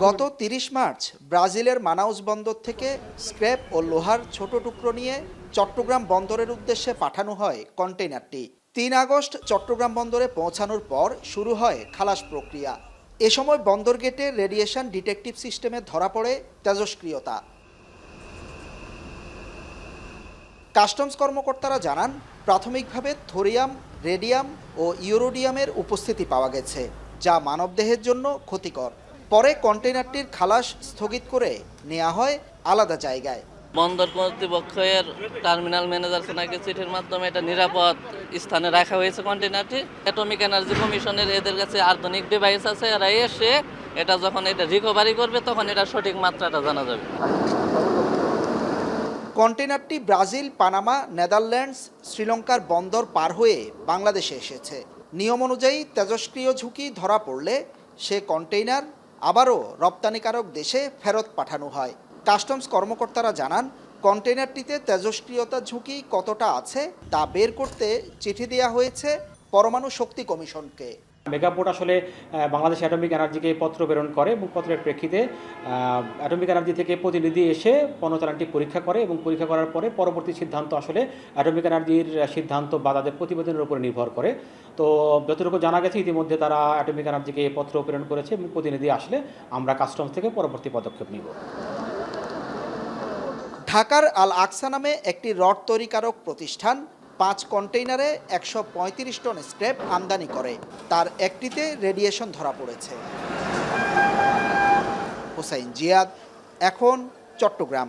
গত ৩০ মার্চ ব্রাজিলের মানাউস বন্দর থেকে স্ক্র্যাপ ও লোহার ছোট টুকরো নিয়ে চট্টগ্রাম বন্দরের উদ্দেশ্যে পাঠানো হয় কন্টেইনারটি। ৩ আগস্ট চট্টগ্রাম বন্দরে পৌঁছানোর পর শুরু হয় খালাস প্রক্রিয়া। এ সময় বন্দর গেটে রেডিয়েশন ডিটেকটিভ সিস্টেমে ধরা পড়ে তেজস্ক্রিয়তা। কাস্টমস কর্মকর্তারা জানান, প্রাথমিকভাবে থোরিয়াম, রেডিয়াম ও ইউরোডিয়ামের উপস্থিতি পাওয়া গেছে, যা মানবদেহের জন্য ক্ষতিকর। পরে কন্টেইনারটির খালাস স্থগিত করে নেওয়া হয় আলাদা জায়গায়। বন্দর কর্তৃপক্ষের টার্মিনাল ম্যানেজার সোনাকে চিঠির মাধ্যমে এটা নিরাপদ স্থানে রাখা হয়েছে কন্টেইনারটি। অ্যাটমিক এনার্জি কমিশনের এদের কাছে আধুনিক ডিভাইস আছে, এরা এসে এটা যখন এটা রিকভারি করবে তখন এটা সঠিক মাত্রাটা জানা যাবে। কন্টেইনারটি ব্রাজিল, পানামা, নেদারল্যান্ডস, শ্রীলঙ্কার বন্দর পার হয়ে বাংলাদেশে এসেছে। নিয়ম অনুযায়ী তেজস্ক্রিয় ঝুঁকি ধরা পড়লে সে কন্টেইনার আবারও রপ্তানিকারক দেশে ফেরত পাঠানো হয়। কাস্টমস কর্মকর্তারা জানান, কন্টেইনারটিতে তেজস্ক্রিয়তার ঝুঁকি কতটা আছে তা বের করতে চিঠি দেওয়া হয়েছে পরমাণু শক্তি কমিশনকে। মেগাপোর্ট আসলে বাংলাদেশ অ্যাটমিক এনার্জিকে পত্র প্রেরণ করে এবং পত্রের প্রেক্ষিতে অ্যাটমিক এনার্জি থেকে প্রতিনিধি এসে পণ্য চালানটি পরীক্ষা করে এবং পরীক্ষা করার পরে পরবর্তী সিদ্ধান্ত আসলে অ্যাটমিক এনার্জির সিদ্ধান্ত বা তাদের প্রতিবেদনের উপরে নির্ভর করে। তো যতটুকু জানা গেছে ইতিমধ্যে তারা অ্যাটমিক এনার্জিকে পত্র প্রেরণ করেছে এবং প্রতিনিধি আসলে আমরা কাস্টমস থেকে পরবর্তী পদক্ষেপ নিব। ঢাকার আল আকসা নামে একটি রড তৈরিকারক প্রতিষ্ঠান 5 কন্টেইনারে 135 টন স্ক্র্যাপ আমদানি করে। তার একটিতে রেডিয়েশন ধরা পড়েছে। হোসাইন জিয়াদ, এখন, চট্টগ্রাম।